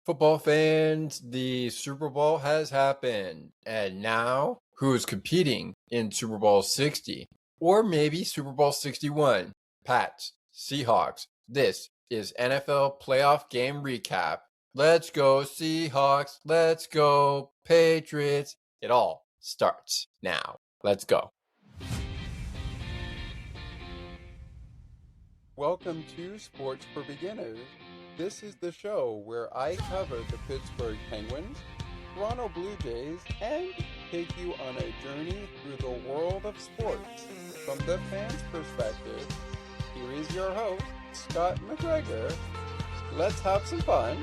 Football fans, the Super Bowl has happened. And now, who's competing in Super Bowl 60? Or maybe Super Bowl 61? Pats, Seahawks. This is NFL Playoff Game Recap. Let's go Seahawks. Let's go Patriots. It all starts now. Let's go. Welcome to Sports for Beginners. This is the show where I cover the Pittsburgh Penguins, Toronto Blue Jays, and take you on a journey through the world of sports. From the fans' perspective, here is your host, Scott McGregor. Let's have some fun.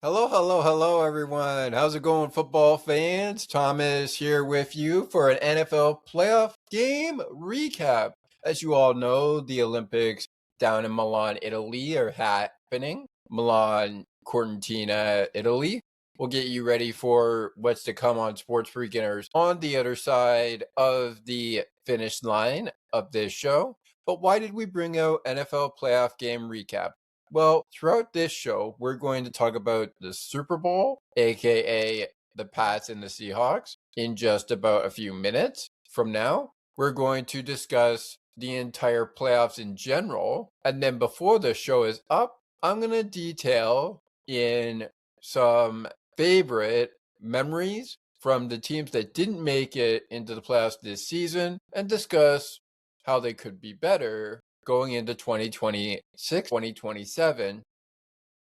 Hello, everyone. How's it going, football fans? Thomas here with you for an NFL playoff game recap. As you all know, the Olympics down in Milan, Italy are happening. Milan, Cortina, Italy. We'll get you ready for what's to come on Sports for Beginners on the other side of the finish line of this show. But why did we bring out NFL playoff game recap? Well, throughout this show, we're going to talk about the Super Bowl, aka the Pats and the Seahawks, in just about a few minutes from now. We're going to discuss the entire playoffs in general. And then before the show is up, I'm going to detail in some favorite memories from the teams that didn't make it into the playoffs this season and discuss how they could be better going into 2026, 2027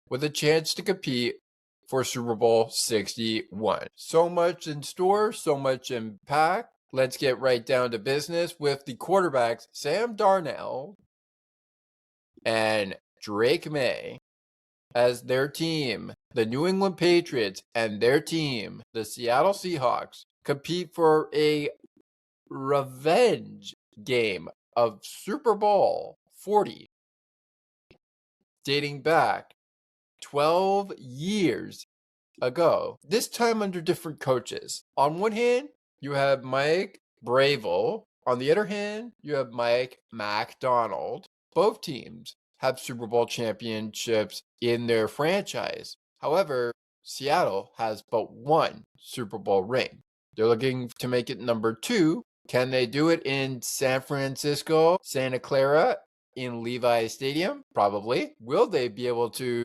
with a chance to compete for Super Bowl 61. So much in store, so much in pack. Let's get right down to business with the quarterbacks, Sam Darnold and Drake May, as their team, the New England Patriots, and their team, the Seattle Seahawks, compete for a revenge game of Super Bowl 40, dating back 12 years ago, this time under different coaches. On one hand, you have Mike Bravel. On the other hand, you have Mike MacDonald. Both teams have Super Bowl championships in their franchise. However, Seattle has but one Super Bowl ring. They're looking to make it number 2. Can they do it in San Francisco, Santa Clara, in Levi Stadium? Probably. Will they be able to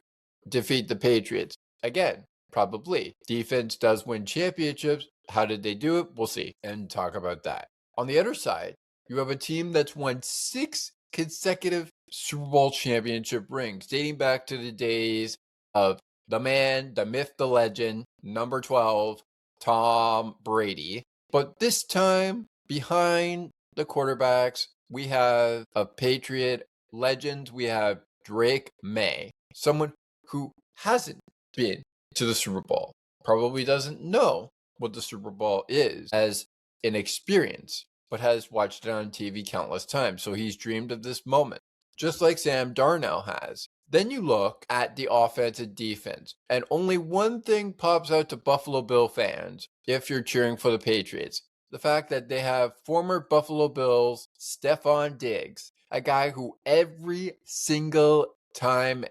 defeat the Patriots? Again, probably. Defense does win championships. How did they do it? We'll see and talk about that. On the other side, you have a team that's won 6 consecutive Super Bowl championship rings, dating back to the days of the man, the myth, the legend, number 12, Tom Brady. But this time, behind the quarterbacks, we have a Patriot legend. We have Drake May, someone who hasn't been to the Super Bowl, probably doesn't know what the Super Bowl is as an experience, but has watched it on TV countless times. So he's dreamed of this moment, just like Sam Darnold has. Then you look at the offense and defense, and only one thing pops out to Buffalo Bill fans if you're cheering for the Patriots. The fact that they have former Buffalo Bills Stephon Diggs, a guy who every single time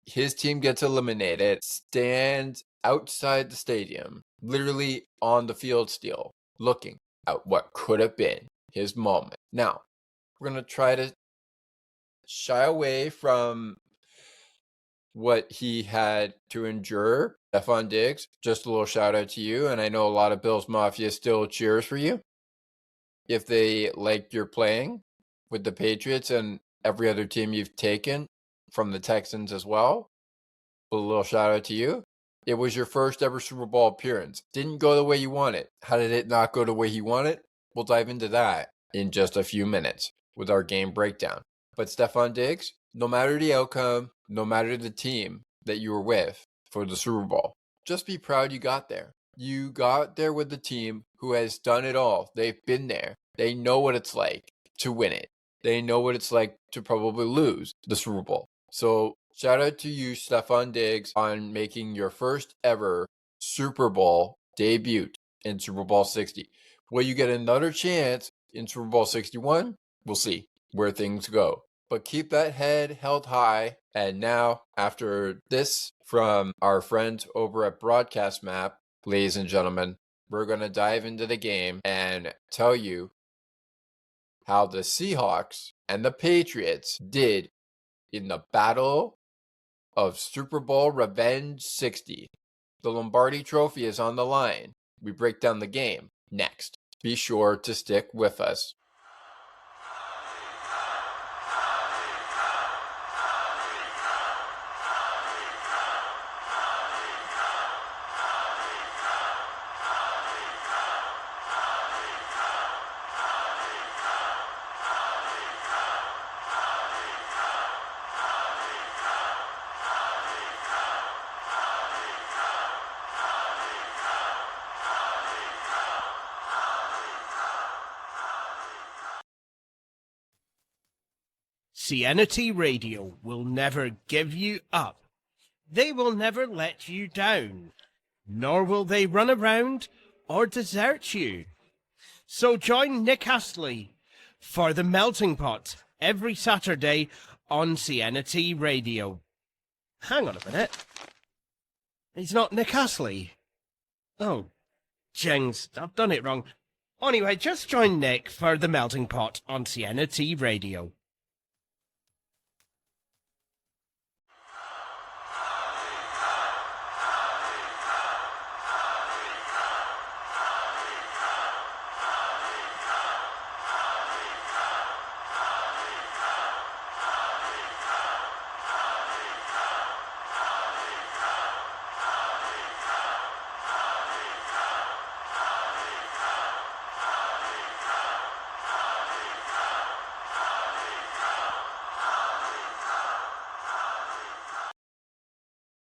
his team gets eliminated stands outside the stadium, literally on the field still, looking at what could have been his moment. Now, we're going to try to shy away from what he had to endure. Stephon Diggs, just a little shout out to you. And I know a lot of Bills Mafia still cheers for you if they liked your playing with the Patriots and every other team you've taken from the Texans as well. But a little shout out to you. It was your first ever Super Bowl appearance. Didn't go the way you wanted. How did it not go the way you wanted? We'll dive into that in just a few minutes with our game breakdown. But Stephon Diggs, no matter the outcome, no matter the team that you were with for the Super Bowl, just be proud you got there. You got there with the team who has done it all. They've been there. They know what it's like to win it. They know what it's like to probably lose the Super Bowl. So shout out to you, Stephon Diggs, on making your first ever Super Bowl debut in Super Bowl 60. Will you get another chance In Super Bowl 61, we'll see where things go. But keep that head held high. And now, after this from our friends over at Broadcast Map, ladies and gentlemen, we're going to dive into the game and tell you how the Seahawks and the Patriots did in the Battle of Super Bowl Revenge 60. The Lombardi Trophy is on the line. We break down the game next. Be sure to stick with us. Siena T Radio will never give you up. They will never let you down, nor will they run around or desert you. So join Nick Astley for The Melting Pot every Saturday on Siena T Radio. Hang on a minute. He's not Nick Astley. Oh, jings, I've done it wrong. Anyway, just join Nick for The Melting Pot on Siena T Radio.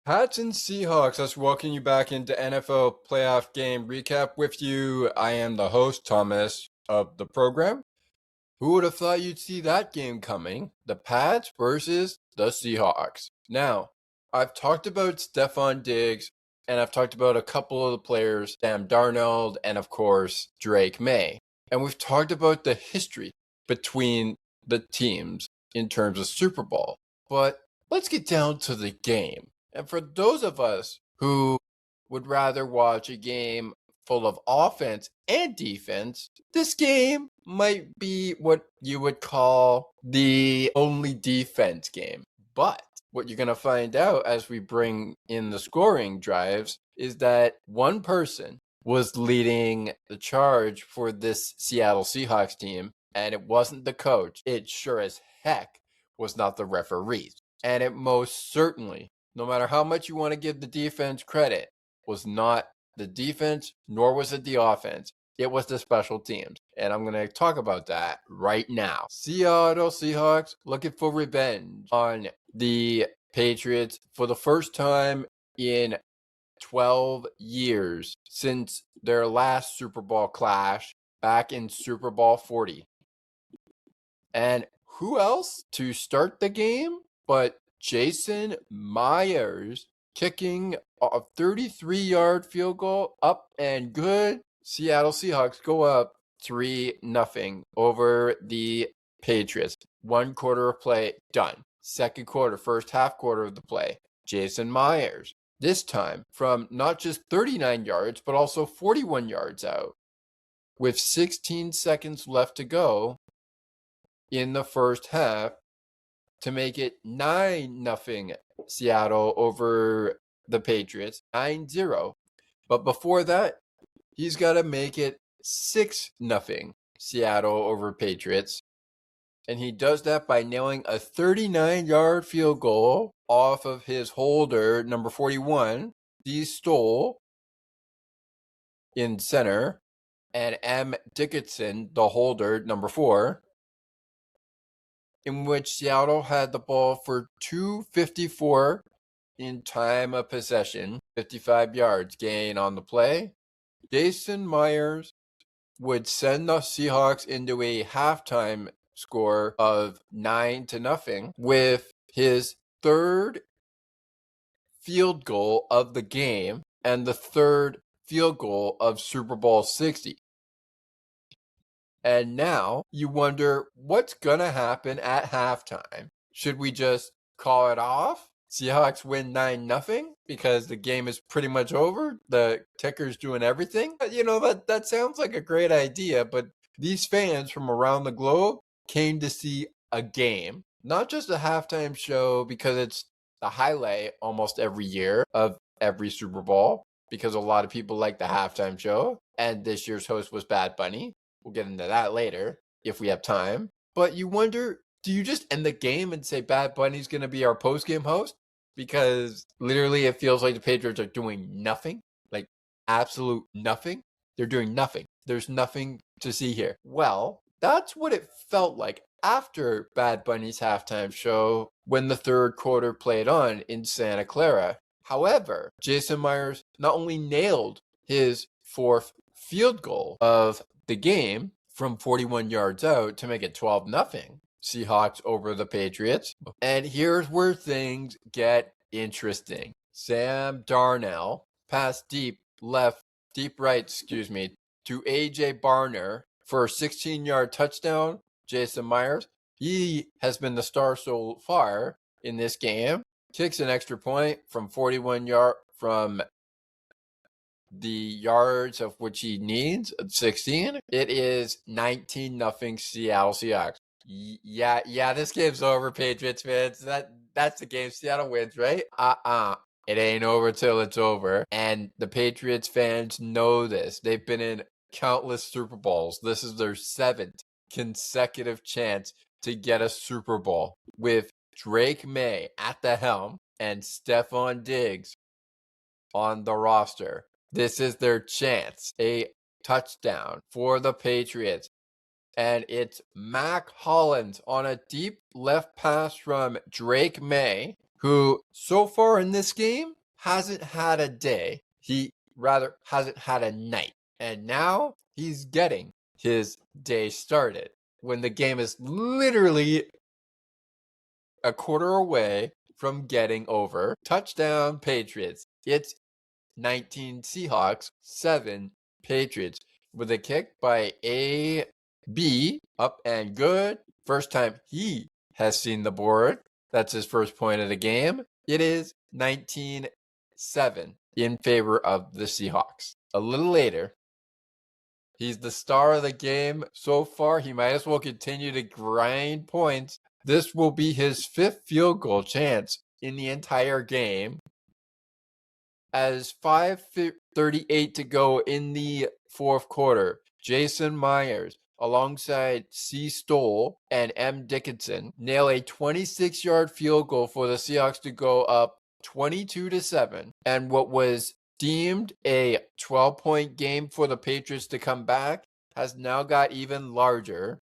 Pats and Seahawks, let's welcome you back into NFL playoff game recap with you. I am the host, Thomas, of the program. Who would have thought you'd see that game coming? The Pats versus the Seahawks. Now, I've talked about Stephon Diggs, and I've talked about a couple of the players, Sam Darnold, and of course, Drake May. And we've talked about the history between the teams in terms of Super Bowl. But let's get down to the game. And for those of us who would rather watch a game full of offense and defense, this game might be what you would call the only defense game. But what you're going to find out as we bring in the scoring drives is that one person was leading the charge for this Seattle Seahawks team, and it wasn't the coach. It sure as heck was not the referees. And it most certainly, no matter how much you want to give the defense credit, was not the defense, nor was it the offense. It was the special teams. And I'm going to talk about that right now. Seattle Seahawks looking for revenge on the Patriots for the first time in 12 years since their last Super Bowl clash back in Super Bowl 40. And who else to start the game but Jason Myers kicking a 33-yard field goal up and good. Seattle Seahawks go up 3-0 over the Patriots. 1 quarter of play done. Second quarter, first half quarter of the play. Jason Myers, this time from not just 39 yards, but also 41 yards out. With 16 seconds left to go in the first half, to make it 9-0 Seattle over the Patriots, 9-0. But before that, he's got to make it 6-0 Seattle over Patriots. And he does that by nailing a 39-yard field goal off of his holder, number 41, D. Stoll, in center, and M. Dickinson, the holder, number 4, in which Seattle had the ball for 2:54 in time of possession, 55 yards gain on the play. Jason Myers would send the Seahawks into a halftime score of 9-0 with his third field goal of the game and the third field goal of Super Bowl 60. And now you wonder what's going to happen at halftime. Should we just call it off? Seahawks win 9-0 because the game is pretty much over. The ticker's doing everything. That sounds like a great idea, but these fans from around the globe came to see a game, not just a halftime show, because it's the highlight almost every year of every Super Bowl, because a lot of people like the halftime show. And this year's host was Bad Bunny. We'll get into that later if we have time. But you wonder, do you just end the game and say Bad Bunny's going to be our post-game host? Because literally it feels like the Patriots are doing nothing, like absolute nothing. They're doing nothing. There's nothing to see here. Well, that's what it felt like after Bad Bunny's halftime show when the third quarter played on in Santa Clara. However, Jason Myers not only nailed his fourth field goal of the game from 41 yards out to make it 12-0. Seahawks over the Patriots. And here's where things get interesting. Sam Darnold passed deep right, to A.J. Barner for a 16-yard touchdown. Jason Myers, he has been the star so far in this game. Kicks an extra point from 41 yards from the yards of which he needs, 16. It is 19-0 Seattle Seahawks. Yeah, this game's over, Patriots fans. That's the game. Seattle wins, right? It ain't over till it's over. And the Patriots fans know this. They've been in countless Super Bowls. This is their 7th consecutive chance to get a Super Bowl with Drake May at the helm and Stephon Diggs on the roster. This is their chance. A touchdown for the Patriots. And it's Mac Hollins on a deep left pass from Drake May, who so far in this game hasn't had a day. He rather hasn't had a night. And now he's getting his day started when the game is literally a quarter away from getting over. Touchdown Patriots. It's 19 Seahawks, 7 Patriots, with a kick by A.B. up and good. First time he has seen the board. That's his first point of the game. It is 19-7 in favor of the Seahawks. A little later, he's the star of the game so far. He might as well continue to grind points. This will be his 5th field goal chance in the entire game. As 5:38 to go in the fourth quarter, Jason Myers, alongside C. Stoll and M. Dickinson, nail a 26-yard field goal for the Seahawks to go up 22-7. And what was deemed a 12-point game for the Patriots to come back has now got even larger.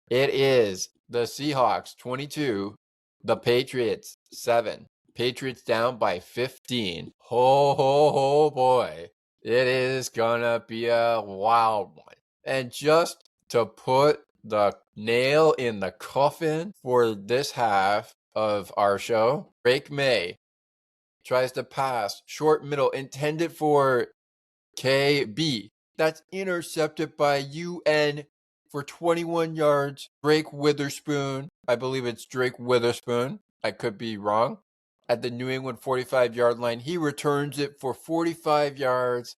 It is the Seahawks 22, the Patriots 7. Patriots down by 15. Ho, boy. It is gonna be a wild one. And just to put the nail in the coffin for this half of our show, Drake May tries to pass short middle intended for KB. That's intercepted by UN for 21 yards. Drake Witherspoon, I believe it's Drake Witherspoon. I could be wrong. At the New England 45-yard line, he returns it for 45 yards.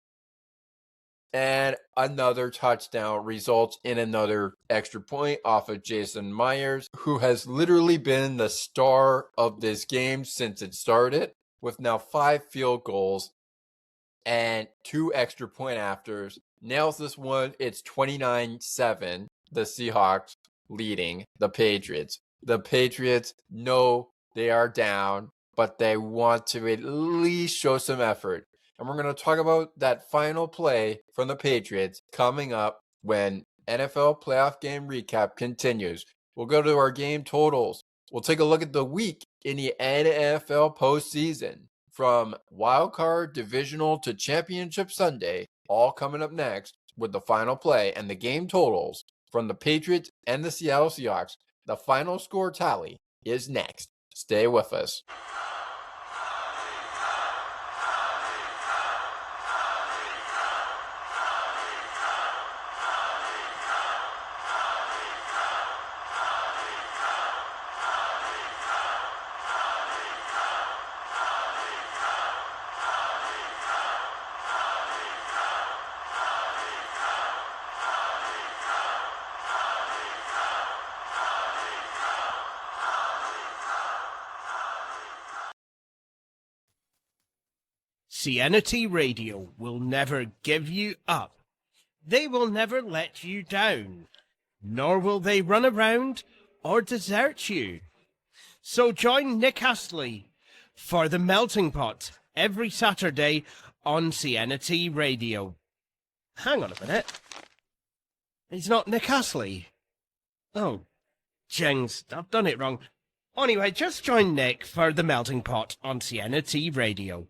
And another touchdown results in another extra point off of Jason Myers, who has literally been the star of this game since it started, with now 5 field goals and 2 extra point afters. Nails this one. It's 29-7. The Seahawks leading the Patriots. The Patriots know they are down, but they want to at least show some effort. And we're going to talk about that final play from the Patriots coming up when NFL playoff game recap continues. We'll go to our game totals. We'll take a look at the week in the NFL postseason, from Wildcard, Divisional to Championship Sunday, all coming up next with the final play and the game totals from the Patriots and the Seattle Seahawks. The final score tally is next. Stay with us. Siena T Radio will never give you up. They will never let you down, nor will they run around or desert you. So join Nick Astley for The Melting Pot every Saturday on Siena T Radio. Hang on a minute. He's not Nick Astley. Oh, jings, I've done it wrong. Anyway, just join Nick for The Melting Pot on Siena T Radio.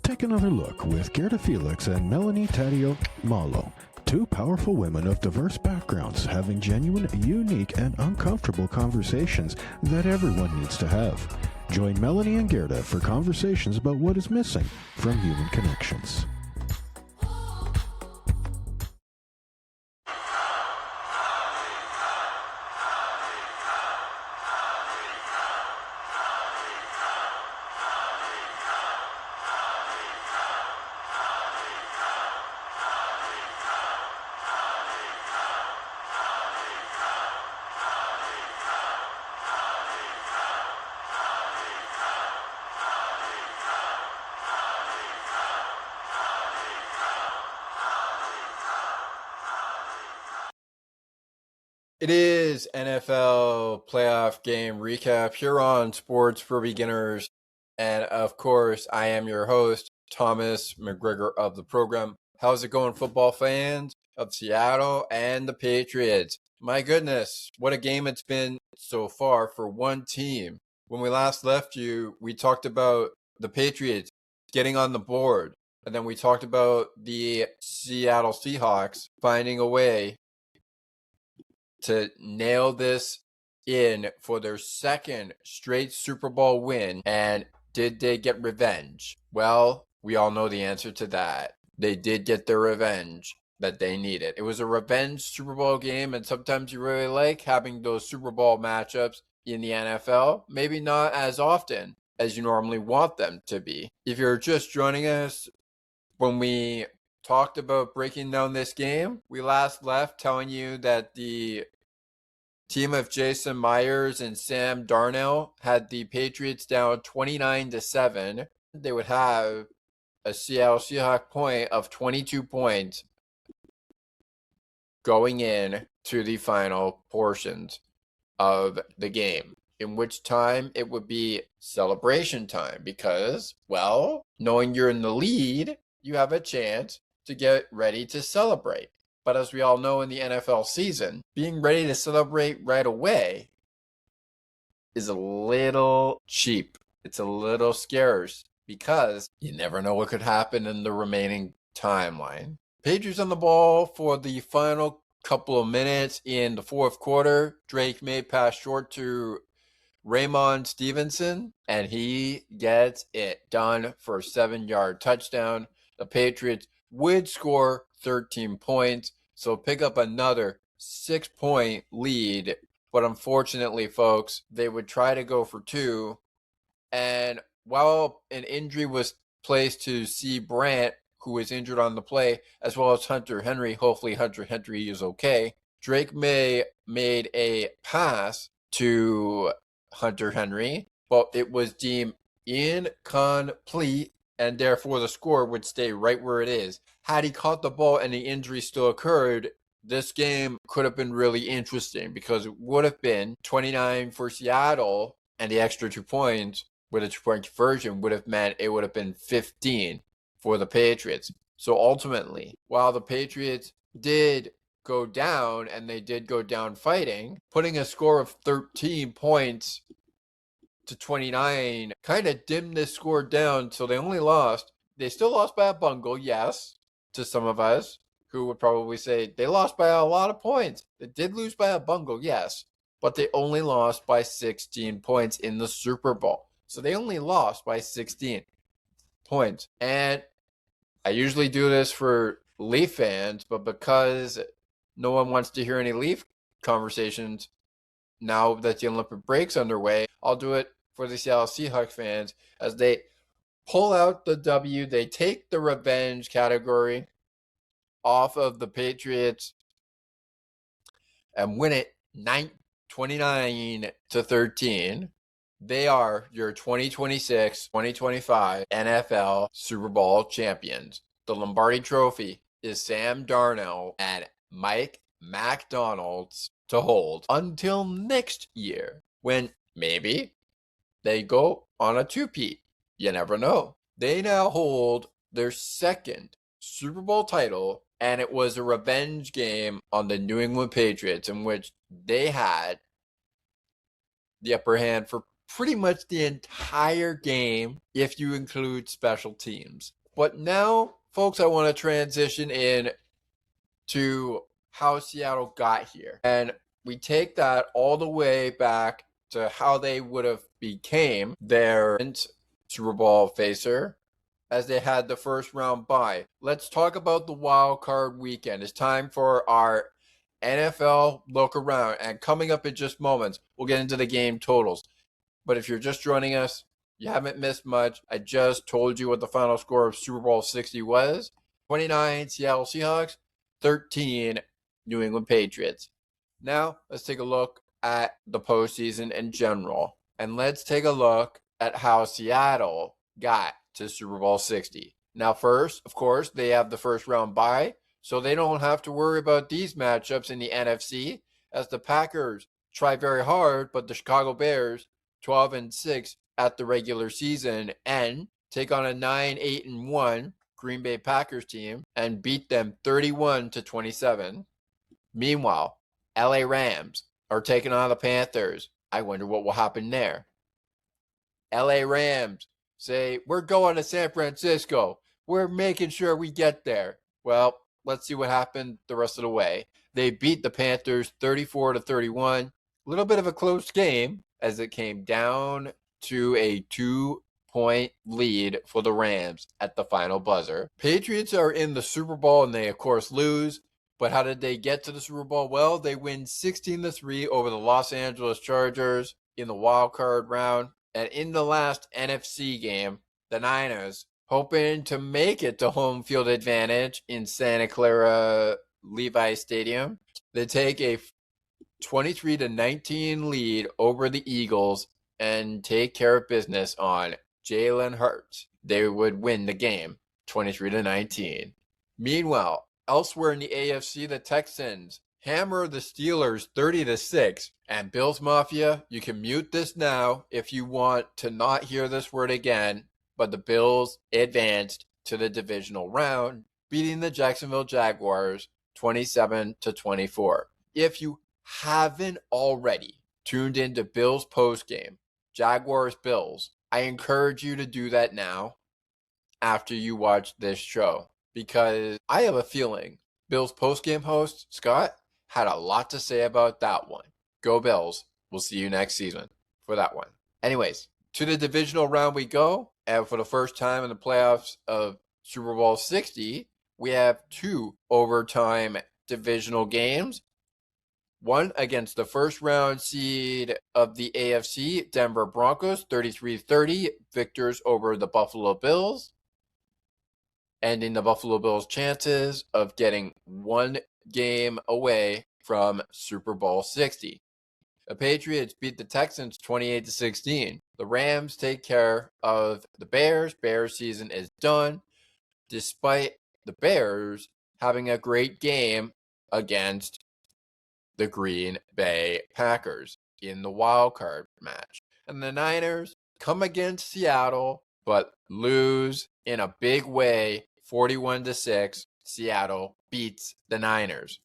Take another look with Gerda Felix and Melanie Taddeo Malo, two powerful women of diverse backgrounds having genuine, unique, and uncomfortable conversations that everyone needs to have. Join Melanie and Gerda for conversations about what is missing from human connections. It is NFL playoff game recap here on Sports for Beginners. And of course, I am your host, Thomas McGregor of the program. How's it going, football fans of Seattle and the Patriots? My goodness, what a game it's been so far for one team. When we last left you, we talked about the Patriots getting on the board. And then we talked about the Seattle Seahawks finding a way to nail this in for their second straight Super Bowl win. And did they get revenge? Well, we all know the answer to that. They did get the revenge that they needed. It was a revenge Super Bowl game, and sometimes you really like having those Super Bowl matchups in the NFL. Maybe not as often as you normally want them to be. If you're just joining us, when we talked about breaking down this game, we last left telling you that the team of Jason Myers and Sam Darnell had the Patriots down 29-7. They would have a Seattle Seahawks point of 22 points going in to the final portions of the game, in which time it would be celebration time because, well, knowing you're in the lead, you have a chance to get ready to celebrate. But as we all know in the NFL season, being ready to celebrate right away is a little cheap. It's a little scarce because you never know what could happen in the remaining timeline. Patriots on the ball for the final couple of minutes in the fourth quarter. Drake May pass short to Raymond Stevenson, and he gets it done for a 7-yard touchdown. The Patriots would score 13 points, so pick up another 6-point lead. But unfortunately, folks, they would try to go for 2. And while an injury was placed to C. Brandt, who was injured on the play, as well as Hunter Henry, hopefully Hunter Henry is okay, Drake May made a pass to Hunter Henry, but it was deemed incomplete, and therefore the score would stay right where it is. Had he caught the ball and the injury still occurred, this game could have been really interesting because it would have been 29 for Seattle, and the extra 2 points with a 2-point conversion would have meant it would have been 15 for the Patriots. So ultimately, while the Patriots did go down, and they did go down fighting, putting a score of 13 points to 29 kind of dimmed this score down, so they still lost by a bungle, yes, to some of us who would probably say they lost by a lot of points. They did lose by a bungle, yes, but they only lost by 16 points in the Super Bowl. So they only lost by 16 points. And I usually do this for Leaf fans, but because no one wants to hear any Leaf conversations now that the Olympic break's underway, I'll do it for the Seattle Seahawks fans as they pull out the W. They take the revenge category off of the Patriots and win it 29-13. They are your 2026-2025 NFL Super Bowl champions. The Lombardi Trophy is Sam Darnold and Mike McDonald's to hold until next year when maybe they go on a two-peat. You never know. They now hold their second Super Bowl title, and it was a revenge game on the New England Patriots in which they had the upper hand for pretty much the entire game if you include special teams. But now, folks, I want to transition in to how Seattle got here. And we take that all the way back to how they would have became their Super Bowl facer as they had the first round bye. Let's talk about the wild card weekend. It's time for our NFL look around, and coming up in just moments, we'll get into the game totals. But if you're just joining us, you haven't missed much. I just told you what the final score of Super Bowl 60 was. 29 Seattle Seahawks, 13 New England Patriots. Now, let's take a look at the postseason in general. And let's take a look at how Seattle got to Super Bowl 60. Now, first, of course, they have the first round bye, so they don't have to worry about these matchups in the NFC, as the Packers try very hard, but the Chicago Bears, 12-6 at the regular season, and take on a 9-8-1 Green Bay Packers team and beat them 31-27. Meanwhile, LA Rams are taking on the Panthers. I wonder what will happen there. LA Rams say, we're going to San Francisco. We're making sure we get there. Well, let's see what happened the rest of the way. They beat the Panthers 34-31. A little bit of a close game as it came down to a 2-point lead for the Rams at the final buzzer. Patriots are in the Super Bowl and they, of course, lose. But how did they get to the Super Bowl? Well, they win 16-3 over the Los Angeles Chargers in the Wildcard round. And in the last NFC game, the Niners, hoping to make it to home field advantage in Santa Clara Levi Stadium, they take a 23-19 lead over the Eagles and take care of business on Jalen Hurts. They would win the game 23-19. Meanwhile, elsewhere in the AFC, the Texans hammer the Steelers 30-6. And Bills Mafia, you can mute this now if you want to not hear this word again. But the Bills advanced to the divisional round, beating the Jacksonville Jaguars 27-24. If you haven't already tuned into Bills postgame, Jaguars Bills, I encourage you to do that now after you watch this show, because I have a feeling Bills postgame host Scott had a lot to say about that one. Go Bills. We'll see you next season for that one. Anyways, to the divisional round we go. And for the first time in the playoffs of Super Bowl 60, we have two overtime divisional games. One against the first round seed of the AFC, Denver Broncos, 33-30, victors over the Buffalo Bills, ending the Buffalo Bills' chances of getting one game away from Super Bowl 60. The Patriots beat the Texans 28-16. The Rams take care of the Bears. Bears season is done, despite the Bears having a great game against the Green Bay Packers in the wildcard match. And the Niners come against Seattle, but lose in a big way, 41-6. Seattle beats the Niners.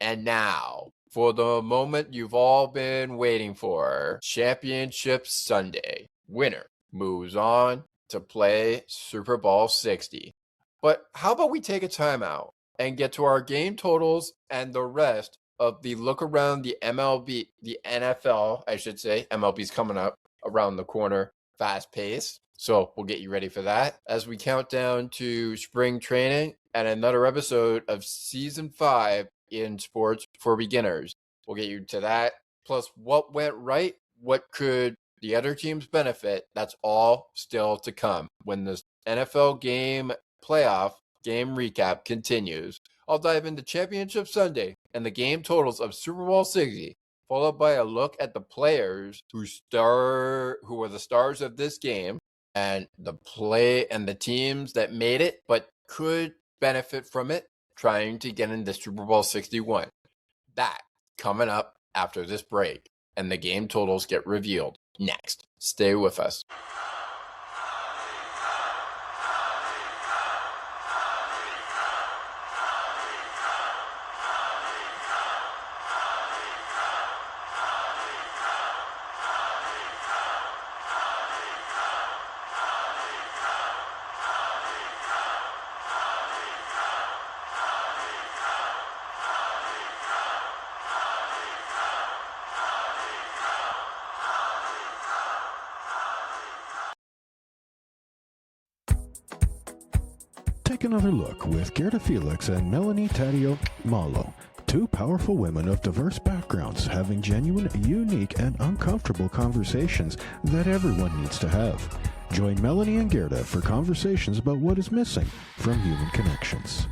And now, for the moment you've all been waiting for, Championship Sunday. Winner moves on to play Super Bowl 60. But how about we take a timeout and get to our game totals and the rest of the look around the the NFL, I should say. MLB's coming up around the corner, fast pace. So we'll get you ready for that as we count down to spring training and another episode of season 5 in Sports for Beginners. We'll get you to that. Plus, what went right? What could the other teams benefit? That's all still to come when the NFL game playoff game recap continues. I'll dive into Championship Sunday and the game totals of Super Bowl 60, followed by a look at the players who were the stars of this game and the teams that made it but could benefit from it trying to get into Super Bowl 61. That coming up after this break, and the game totals get revealed next. Stay with us. Take another look with Gerda Felix and Melanie Taddeo Malo, two powerful women of diverse backgrounds having genuine, unique, and uncomfortable conversations that everyone needs to have. Join Melanie and Gerda for conversations about what is missing from human connections.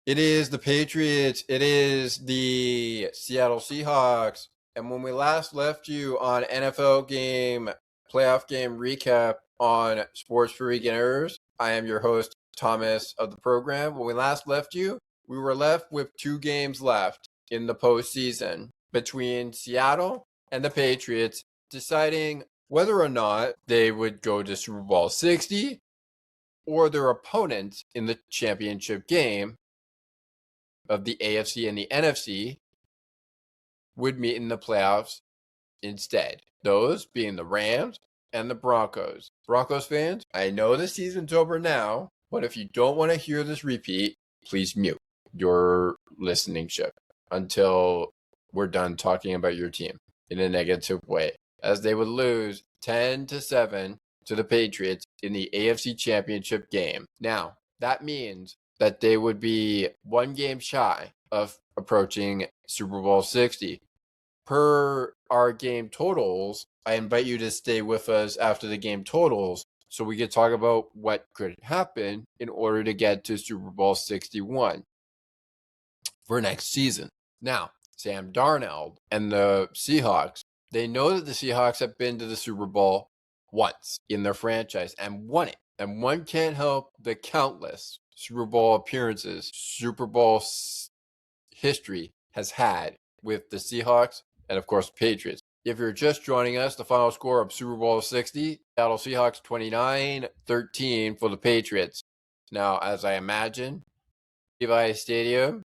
It is the Patriots. It is the Seattle Seahawks. And when we last left you on NFL game, playoff game recap on Sports for Beginners, I am your host, Thomas, of the program. When we last left you, we were left with 2 games left in the postseason between Seattle and the Patriots, deciding whether or not they would go to Super Bowl 60 or their opponents in the championship game of the AFC and the NFC would meet in the playoffs instead. Those being the Rams and the Broncos. Broncos fans, I know the season's over now, but if you don't want to hear this repeat, please mute your listening ship until we're done talking about your team in a negative way, as they would lose 10-7 to the Patriots in the AFC Championship game. Now, that means that they would be 1 game shy of approaching Super Bowl 60. Per our game totals, I invite you to stay with us after the game totals so we can talk about what could happen in order to get to Super Bowl 61 for next season. Now, Sam Darnold and the Seahawks, they know that the Seahawks have been to the Super Bowl once in their franchise and won it. And one can't help the countless Super Bowl appearances Super Bowl history has had with the Seahawks and, of course, Patriots. If you're just joining us, the final score of Super Bowl 60, Seattle Seahawks 29-13 for the Patriots. Now, as I imagine, Levi Stadium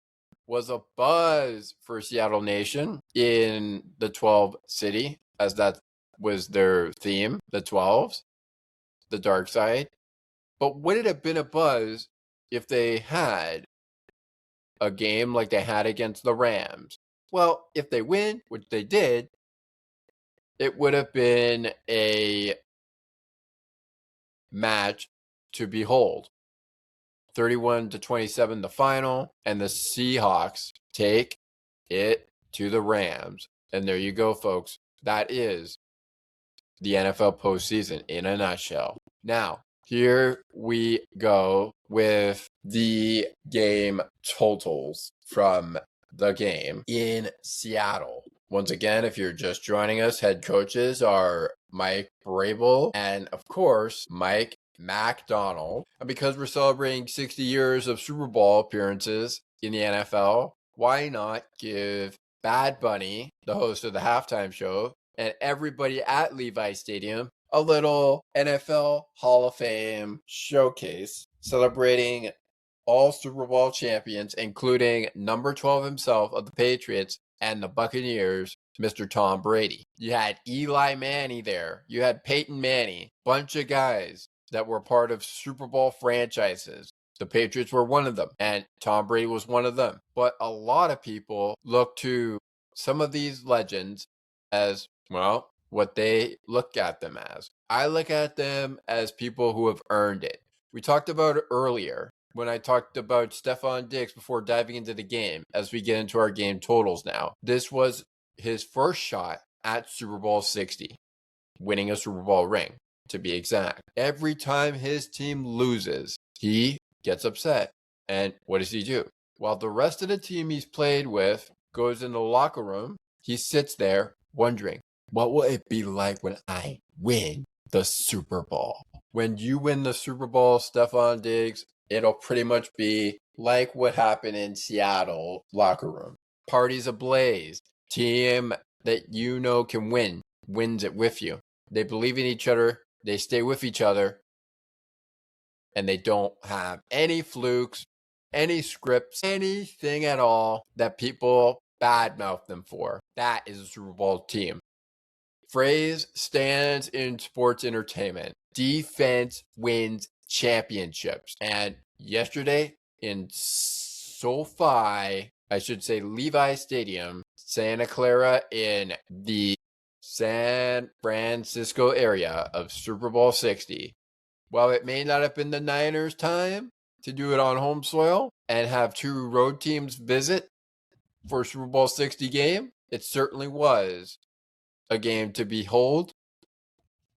was a buzz for Seattle Nation in the 12 city, as that was their theme, the 12s, the dark side. But would it have been a buzz if they had a game like they had against the Rams? Well, if they win, which they did, it would have been a match to behold. 31-27 the final, and the Seahawks take it to the Rams. And there you go, folks. That is the NFL postseason in a nutshell. Now, here we go with the game totals from the game in Seattle. Once again, if you're just joining us, head coaches are Mike Brable and, of course, Mike McDonald. And because we're celebrating 60 years of Super Bowl appearances in the NFL, why not give Bad Bunny, the host of the halftime show, and everybody at Levi Stadium a little NFL Hall of Fame showcase celebrating all Super Bowl champions, including number 12 himself of the Patriots and the Buccaneers, Mr. Tom Brady. You had Eli Manning there. You had Peyton Manning. Bunch of guys that were part of Super Bowl franchises. The Patriots were one of them, and Tom Brady was one of them. But a lot of people look to some of these legends as, well, what they look at them as. I look at them as people who have earned it. We talked about it earlier when I talked about Stephon Diggs before diving into the game as we get into our game totals now. This was his first shot at Super Bowl 60, winning a Super Bowl ring, to be exact. Every time his team loses, he gets upset. And what does he do? While the rest of the team he's played with goes in the locker room, he sits there wondering, what will it be like when I win the Super Bowl? When you win the Super Bowl, Stephon Diggs, it'll pretty much be like what happened in Seattle locker room. Parties ablaze. Team that you know can win, wins it with you. They believe in each other. They stay with each other. And they don't have any flukes, any scripts, anything at all that people badmouth them for. That is a Super Bowl team. Phrase stands in sports entertainment. Defense wins championships. And yesterday in Levi Stadium, Santa Clara in the San Francisco area of Super Bowl 60, while it may not have been the Niners' time to do it on home soil and have two road teams visit for a Super Bowl 60 game, it certainly was a game to behold,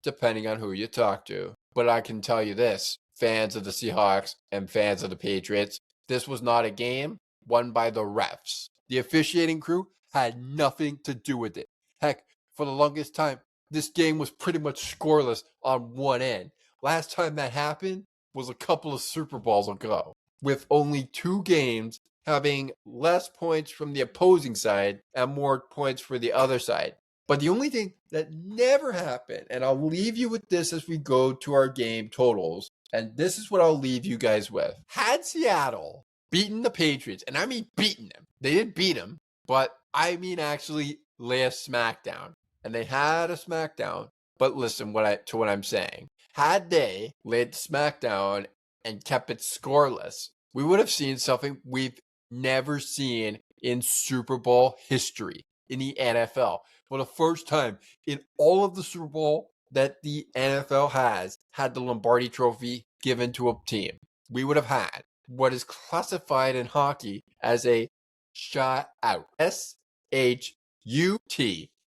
depending on who you talk to. But I can tell you this, fans of the Seahawks and fans of the Patriots, this was not a game won by the refs. The officiating crew had nothing to do with it. Heck, for the longest time, this game was pretty much scoreless on one end. Last time that happened was a couple of Super Bowls ago, with only two games having less points from the opposing side and more points for the other side. But the only thing that never happened, and I'll leave you with this as we go to our game totals, and this is what I'll leave you guys with. Had Seattle beaten the Patriots, and I mean beaten them, they didn't beat them, but I mean actually lay a smackdown. And they had a smackdown, but listen to what I'm saying. Had they laid the smackdown and kept it scoreless, we would have seen something we've never seen in Super Bowl history in the NFL. For the first time in all of the Super Bowl that the NFL has had the Lombardi Trophy given to a team, we would have had what is classified in hockey as a shutout. S-H-U-T,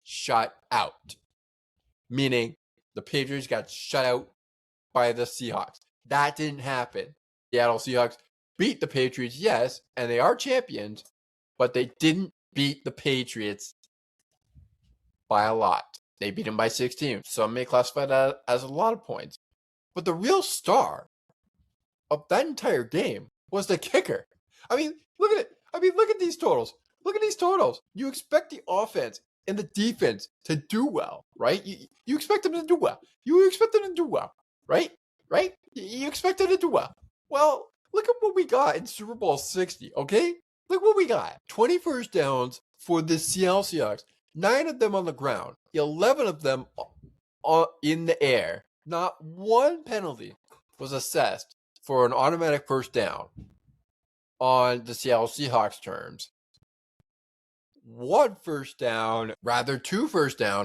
shut out. Meaning the Patriots got shut out by the Seahawks. That didn't happen. Seattle Seahawks beat the Patriots, yes, and they are champions, but they didn't beat the Patriots by a lot. They beat them by 16. Some may classify that as a lot of points. But the real star of that entire game was the kicker. I mean, look at it. Look at these totals. Look at these totals. You expect the offense and the defense to do well, right? You expect them to do well. You expect them to do well, right? Right? You expect them to do well. Well, look at what we got in Super Bowl 60, okay? Look what we got. 20 first downs for the Seattle Seahawks. 9 of them on the ground. 11 of them in the air. Not one penalty was assessed for an automatic first down on the Seattle Seahawks terms. 2 first down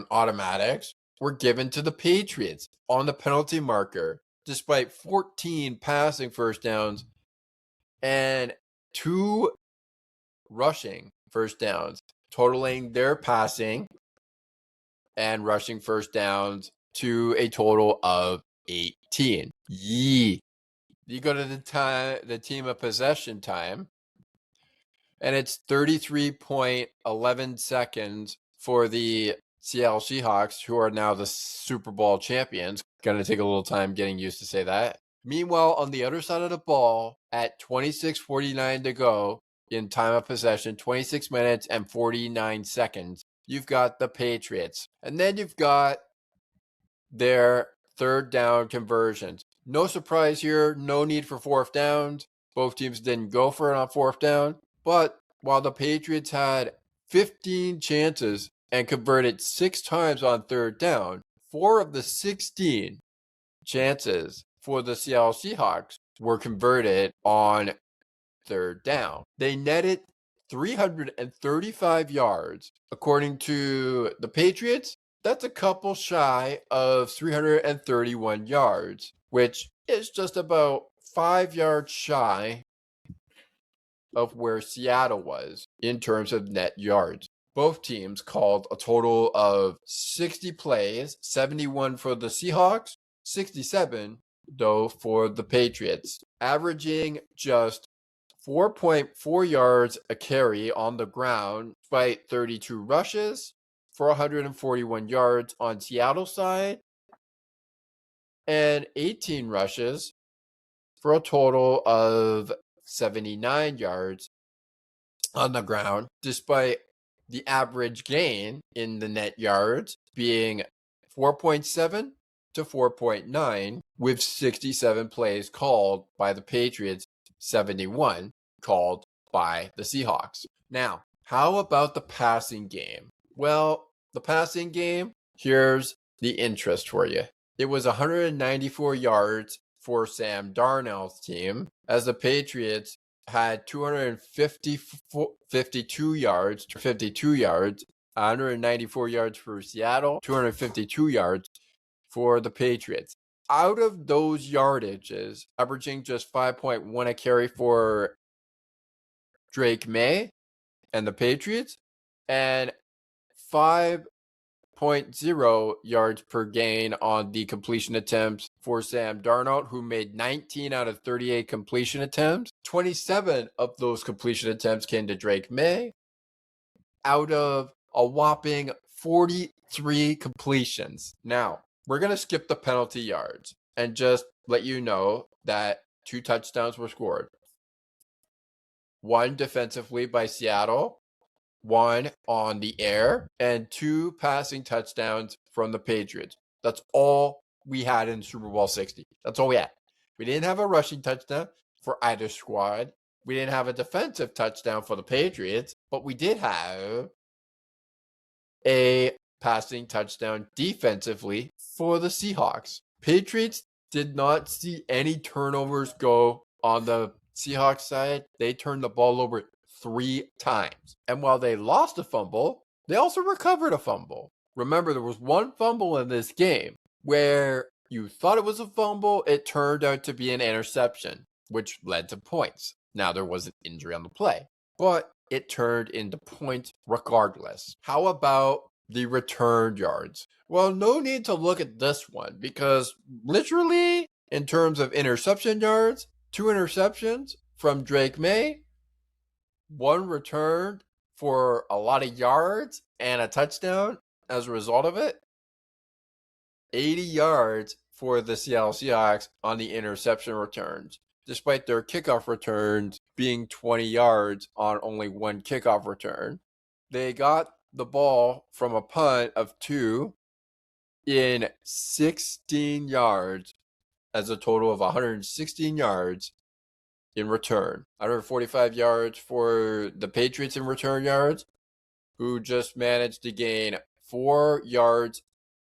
automatics were given to the Patriots on the penalty marker, despite 14 passing first downs and 2 rushing first downs, totaling their passing and rushing first downs to a total of 18. You go to the team of possession time, and it's 33.11 seconds for the Seattle Seahawks, who are now the Super Bowl champions, Gonna take a little time getting used to say that. Meanwhile, on the other side of the ball, at 26:49 to go in time of possession, 26 minutes and 49 seconds, you've got the Patriots. And then you've got their third down conversions. No surprise here, no need for fourth downs. Both teams didn't go for it on fourth down. But while the Patriots had 15 chances and converted 6 times on third down, 4 of the 16 chances for the Seattle Seahawks were converted on third down. They netted 335 yards. According to the Patriots, that's a couple shy of 331 yards, which is just about 5 yards shy of where Seattle was in terms of net yards. Both teams called a total of 60 plays, 71 for the Seahawks, 67 though for the Patriots, averaging just 4.4 yards a carry on the ground despite 32 rushes for 141 yards on Seattle's side and 18 rushes for a total of 79 yards on the ground, despite the average gain in the net yards being 4.7 to 4.9, with 67 plays called by the Patriots, 71 called by the Seahawks. Now, how about the passing game? Well, the passing game, here's the interest for you. It was 194 yards for Sam Darnold's team, as the Patriots had 252 yards, 194 yards for Seattle, 252 yards for the Patriots. Out of those yardages, averaging just 5.1 a carry for Drake May and the Patriots, and 5.0 yards per gain on the completion attempts for Sam Darnold, who made 19 out of 38 completion attempts. 27 of those completion attempts came to Drake May out of a whopping 43 completions. Now, we're going to skip the penalty yards and just let you know that 2 touchdowns were scored. 1 defensively by Seattle, 1 on the air, and 2 passing touchdowns from the Patriots. That's all we had in Super Bowl 60. That's all we had. We didn't have a rushing touchdown for either squad. We didn't have a defensive touchdown for the Patriots, but we did have a passing touchdown defensively for the Seahawks. Patriots did not see any turnovers go on the Seahawks side. They turned the ball over 3 times. And while they lost a fumble, they also recovered a fumble. Remember, there was 1 fumble in this game where you thought it was a fumble. It turned out to be an interception, which led to points. Now, there was an injury on the play, but it turned into points regardless. How about the returned yards? Well, no need to look at this one because literally, in terms of interception yards, 2 interceptions from Drake May, 1 returned for a lot of yards and a touchdown as a result of it. 80 yards for the Seattle Seahawks on the interception returns, despite their kickoff returns being 20 yards on only 1 kickoff return. They got the ball from a punt of 2 in 16 yards as a total of 116 yards in return. 145 yards for the Patriots in return yards, who just managed to gain 4 yards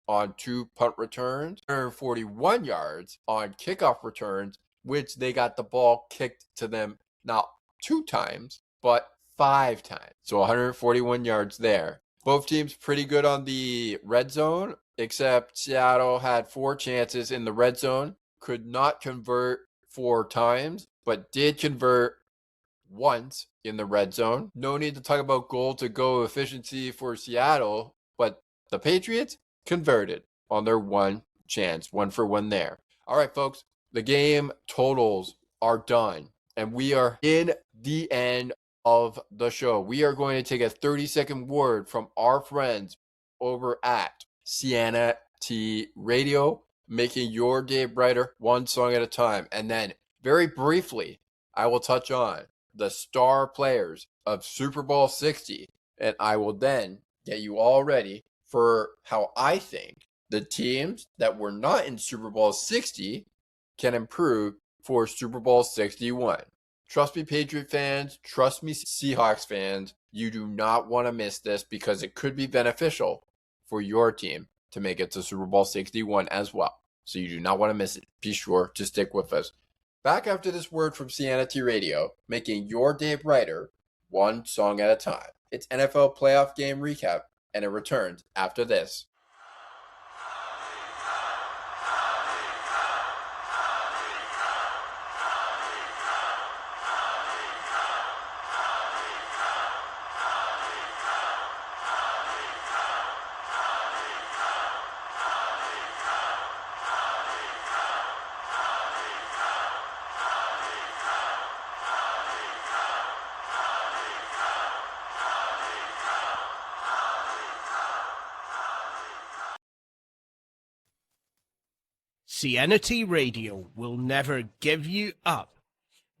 on 2 punt returns, 141 yards on kickoff returns, which they got the ball kicked to them not 2 times, but 5 times. So 141 yards there. Both teams pretty good on the red zone, except Seattle had 4 chances in the red zone, could not convert 4 times, but did convert once in the red zone. No need to talk about goal-to-go efficiency for Seattle, but the Patriots converted on their 1 chance, 1 for 1 there. All right, folks, the game totals are done, and we are in the end of the show. We are going to take a 30-second word from our friends over at Siena T Radio. making your day brighter one song at a time. And then, very briefly, I will touch on the star players of Super Bowl 60, and I will then get you all ready for how I think the teams that were not in Super Bowl 60 can improve for Super Bowl 61. Trust me, Patriot fans. Trust me, Seahawks fans. You do not want to miss this because it could be beneficial for your team to make it to Super Bowl 61 as well. So you do not want to miss it. Be sure to stick with us. Back after this word from Siena T Radio, making your day brighter one song at a time. It's NFL playoff game recap, and it returns after this. Siena T Radio will never give you up.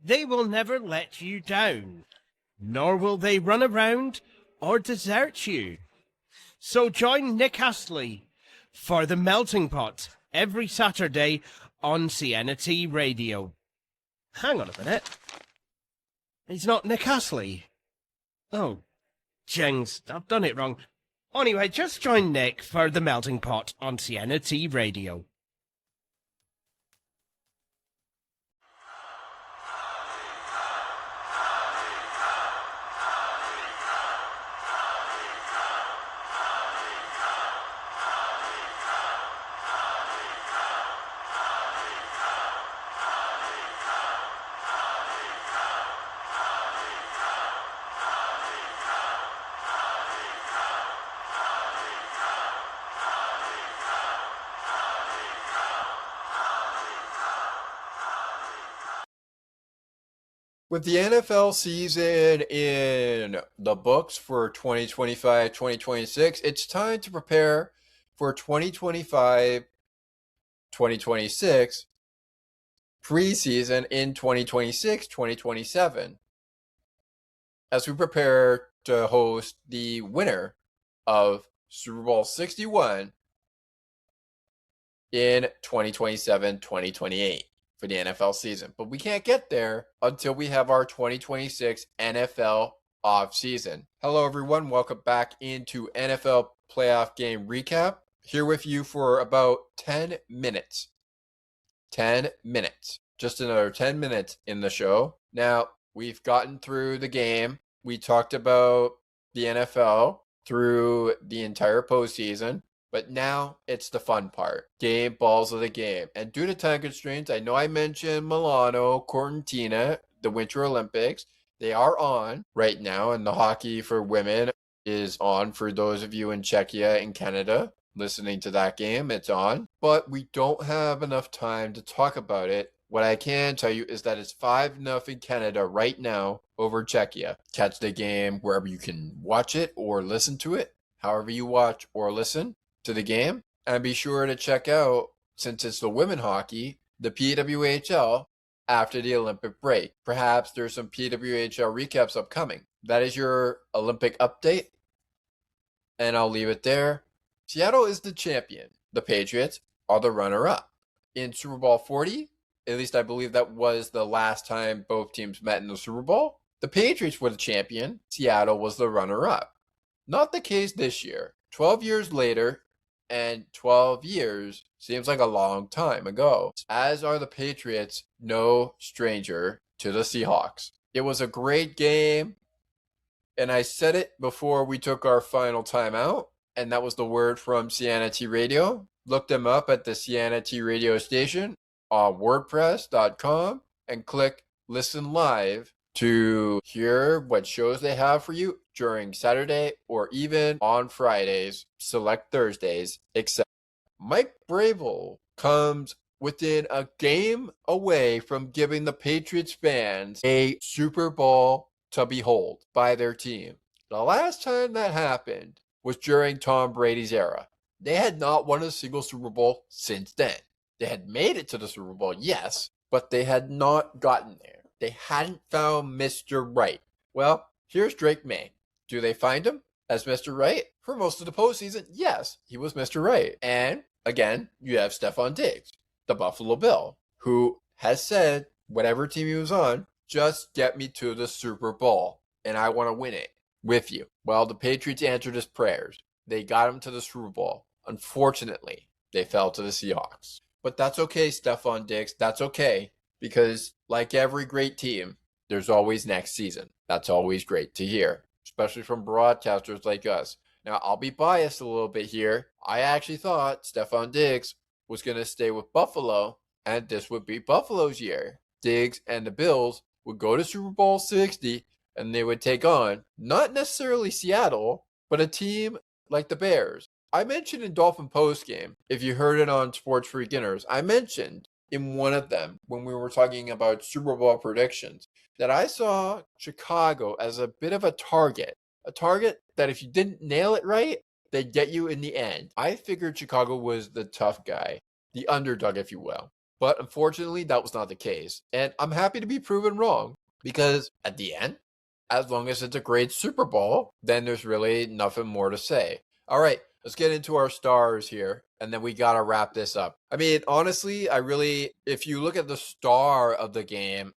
They will never let you down, nor will they run around or desert you. So join Nick Astley for The Melting Pot every Saturday on Siena T Radio. Hang on a minute. He's not Nick Astley. Oh, jings, I've done it wrong. Anyway, just join Nick for The Melting Pot on Siena T Radio. With the NFL season in the books for 2025-2026, it's time to prepare for 2025-2026 preseason in 2026-2027 as we prepare to host the winner of Super Bowl 61 in 2027-2028. For the NFL season. But we can't get there until we have our 2026 NFL offseason. Hello, everyone. Welcome back into NFL Playoff Game Recap. Here with you for about 10 minutes. 10 minutes. Just another 10 minutes in the show. Now, we've gotten through the game. We talked about the NFL through the entire postseason. But now it's the fun part. Game balls of the game. And due to time constraints, I know I mentioned Milano, Cortina, the Winter Olympics. They are on right now, and the hockey for women is on for those of you in Czechia and Canada listening to that game. It's on. But we don't have enough time to talk about it. What I can tell you is that it's 5-0 Canada right now over Czechia. Catch the game wherever you can watch it or listen to it. However you watch or listen to the game, and be sure to check out, since it's the women hockey, the PWHL after the Olympic break. Perhaps there's some PWHL recaps upcoming. That is your Olympic update, and I'll leave it there. Seattle is the champion. The Patriots are the runner-up. In Super Bowl 40, at least I believe that was the last time both teams met in the Super Bowl, the Patriots were the champion. Seattle was the runner-up. Not the case this year. 12 years later, and 12 years seems like a long time ago. As are the Patriots, no stranger to the Seahawks. It was a great game, and I said it before we took our final timeout, and that was the word from Siena T Radio. Look them up at the Siena T Radio station on WordPress.com and click Listen Live to hear what shows they have for you during Saturday or even on Fridays, select Thursdays, etc. Mike Bravel comes within a game away from giving the Patriots fans a Super Bowl to behold by their team. The last time that happened was during Tom Brady's era. They had not won a single Super Bowl since then. They had made it to the Super Bowl, yes, but they had not gotten there. They hadn't found Mr. Right. Well, here's Drake May. Do they find him as Mr. Right? For most of the postseason, yes, he was Mr. Right. And again, you have Stephon Diggs, the Buffalo Bill, who has said, whatever team he was on, just get me to the Super Bowl, and I want to win it with you. Well, the Patriots answered his prayers. They got him to the Super Bowl. Unfortunately, they fell to the Seahawks. But that's okay, Stephon Diggs. That's okay, because like every great team, there's always next season. That's always great to hear, especially from broadcasters like us. Now, I'll be biased a little bit here. I actually thought Stephon Diggs was going to stay with Buffalo, and this would be Buffalo's year. Diggs and the Bills would go to Super Bowl 60, and they would take on, not necessarily Seattle, but a team like the Bears. I mentioned in Dolphin Postgame, if you heard it on Sports for Beginners, I mentioned in one of them when we were talking about Super Bowl predictions that I saw Chicago as a bit of a target that if you didn't nail it right, they'd get you in the end. I figured Chicago was the tough guy, the underdog, if you will. But unfortunately, that was not the case. And I'm happy to be proven wrong because at the end, as long as it's a great Super Bowl, then there's really nothing more to say. All right, let's get into our stars here, and then we got to wrap this up. I mean, honestly, if you look at the star of the game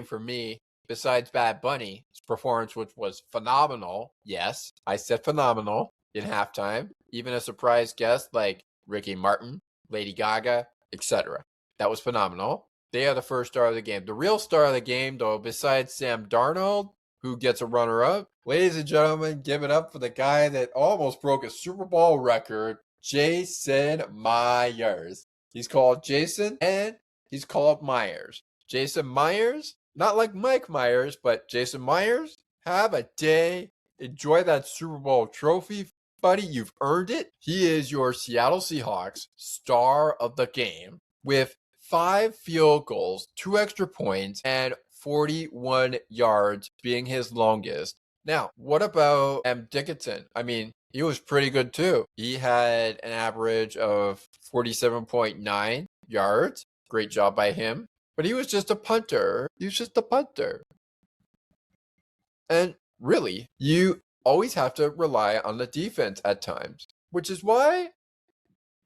for me, besides Bad Bunny's performance, which was phenomenal, yes, I said phenomenal, in halftime, even a surprise guest like Ricky Martin, Lady Gaga, etc. That was phenomenal. They are the first star of the game. The real star of the game, though, besides Sam Darnold, who gets a runner-up, ladies and gentlemen, give it up for the guy that almost broke a Super Bowl record, Jason Myers. He's called Jason, and he's called Myers. Jason Myers, not like Mike Myers, but Jason Myers, have a day. Enjoy that Super Bowl trophy, buddy. You've earned it. He is your Seattle Seahawks star of the game with 5 field goals, 2 extra points, and 41 yards being his longest. Now, what about M. Dickinson? I mean, he was pretty good too. He had an average of 47.9 yards. Great job by him. But he was just a punter. And really, you always have to rely on the defense at times, which is why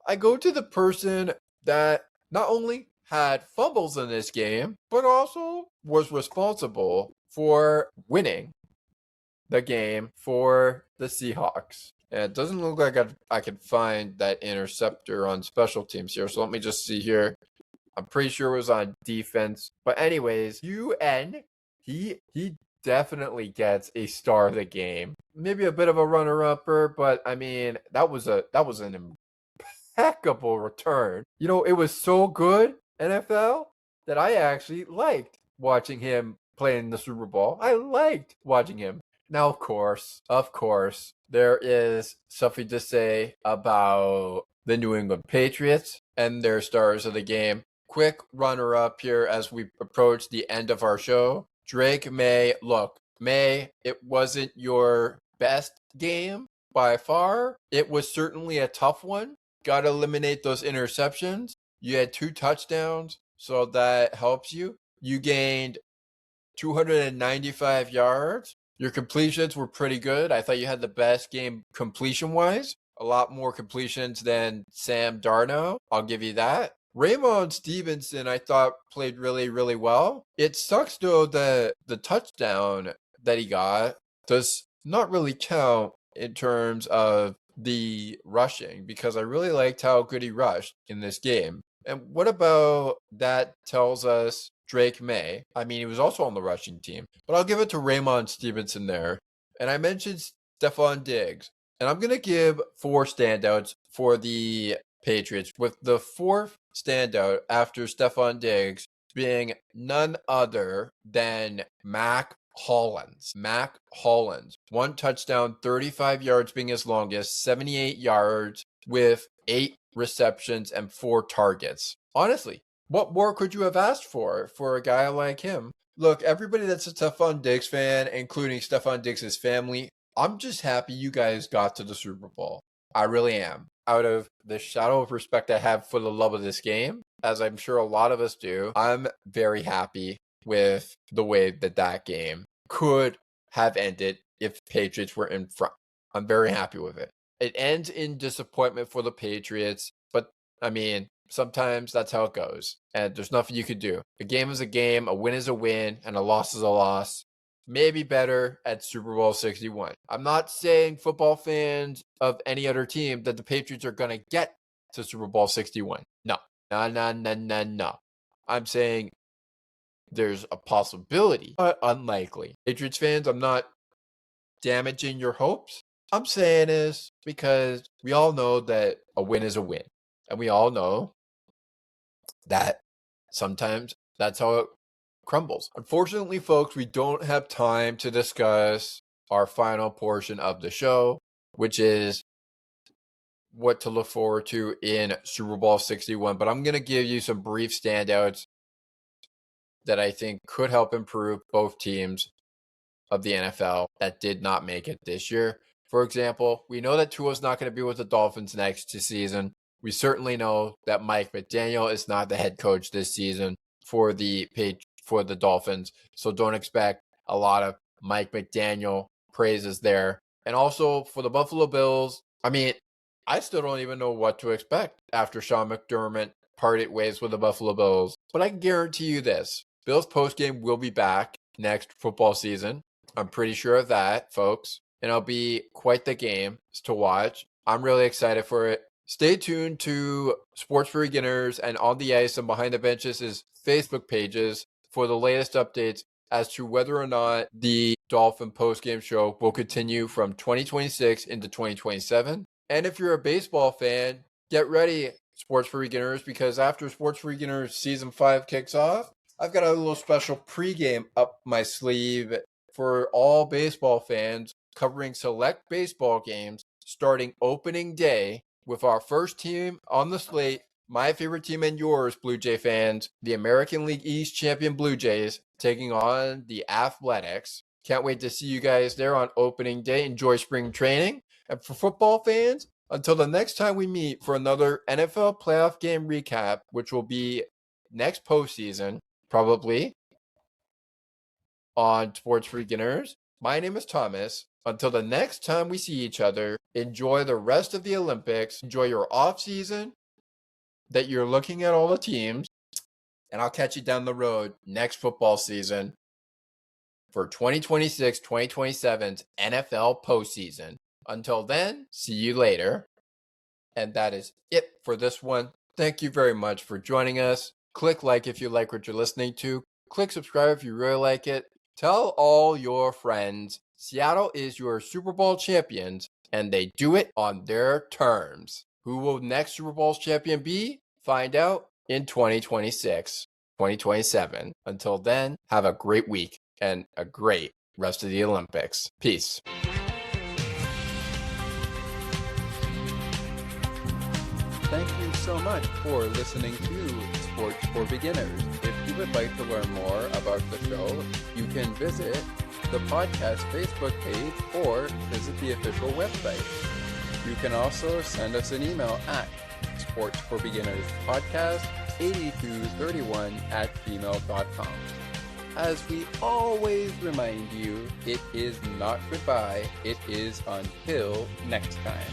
I go to the person that not only had fumbles in this game, but also was responsible for winning the game for the Seahawks. And it doesn't look like I can find that interceptor on special teams here, so let me just see here. I'm pretty sure it was on defense. But anyways, UN, he definitely gets a star of the game. Maybe a bit of a runner-upper, but I mean, that was an impeccable return. You know, it was so good, NFL, that I actually liked watching him play in the Super Bowl. I liked watching him. Now, of course, there is something to say about the New England Patriots and their stars of the game. Quick runner-up here as we approach the end of our show. Drake May. Look, May, it wasn't your best game by far. It was certainly a tough one. Got to eliminate those interceptions. You had 2 touchdowns, so that helps you. You gained 295 yards. Your completions were pretty good. I thought you had the best game completion-wise. A lot more completions than Sam Darnold. I'll give you that. Raymond Stevenson, I thought, played really, really well. It sucks, though, that the touchdown that he got does not really count in terms of the rushing, because I really liked how good he rushed in this game. And what about that tells us Drake May? I mean, he was also on the rushing team, but I'll give it to Raymond Stevenson there. And I mentioned Stephon Diggs, and I'm going to give 4 standouts for the Patriots, with the 4th standout after Stephon Diggs being none other than Mac Hollins. 1 touchdown, 35 yards being his longest, 78 yards with 8 receptions and 4 targets. Honestly, what more could you have asked for a guy like him? Look, everybody that's a Stephon Diggs fan, including Stephon Diggs' family, I'm just happy you guys got to the Super Bowl. I really am. out of the shadow of respect I have for the love of this game, as I'm sure a lot of us do, I'm very happy with the way that game could have ended if Patriots were in front. I'm very happy with it. It ends in disappointment for the Patriots, but I mean, sometimes that's how it goes, and there's nothing you could do. A game is a game, a win is a win, and a loss is a loss. Maybe better at Super Bowl 61. I'm not saying, football fans of any other team, that the Patriots are going to get to Super Bowl 61. No. I'm saying there's a possibility, but unlikely. Patriots fans, I'm not damaging your hopes. I'm saying this because we all know that a win is a win. And we all know that sometimes that's how it crumbles. Unfortunately, folks, we don't have time to discuss our final portion of the show, which is what to look forward to in Super Bowl 61. But I'm going to give you some brief standouts that I think could help improve both teams of the NFL that did not make it this year. For example, we know that Tua's not going to be with the Dolphins next season. We certainly know that Mike McDaniel is not the head coach this season for the Dolphins. So don't expect a lot of Mike McDaniel praises there. And also for the Buffalo Bills, I mean, I still don't even know what to expect after Sean McDermott parted ways with the Buffalo Bills. But I can guarantee you this. Bills postgame will be back next football season. I'm pretty sure of that, folks. And it'll be quite the game to watch. I'm really excited for it. Stay tuned to Sports for Beginners and On the Ice and Behind the Benches' Facebook pages for the latest updates as to whether or not the Dolphin postgame show will continue from 2026 into 2027. And if you're a baseball fan, get ready, Sports for Beginners, because after Sports for Beginners Season 5 kicks off, I've got a little special pregame up my sleeve for all baseball fans, covering select baseball games starting opening day with our first team on the slate, my favorite team and yours, Blue Jay fans, the American League East champion Blue Jays, taking on the Athletics. Can't wait to see you guys there on opening day. Enjoy spring training. And for football fans, until the next time we meet for another NFL playoff game recap, which will be next postseason, probably, on Sports for Beginners, my name is Thomas. Until the next time we see each other, enjoy the rest of the Olympics. Enjoy your off season that you're looking at all the teams. And I'll catch you down the road next football season for 2026-2027's NFL postseason. Until then, see you later. And that is it for this one. Thank you very much for joining us. Click like if you like what you're listening to. Click subscribe if you really like it. Tell all your friends Seattle is your Super Bowl champions, and they do it on their terms. Who will next Super Bowl champion be? Find out in 2026, 2027. Until then, have a great week and a great rest of the Olympics. Peace. Thank you so much for listening to Sports for Beginners. If you would like to learn more about the show, you can visit the podcast Facebook page or visit the official website. You can also send us an email at sportsforbeginnerspodcast8231@gmail.com. As we always remind you, it is not goodbye, it is until next time.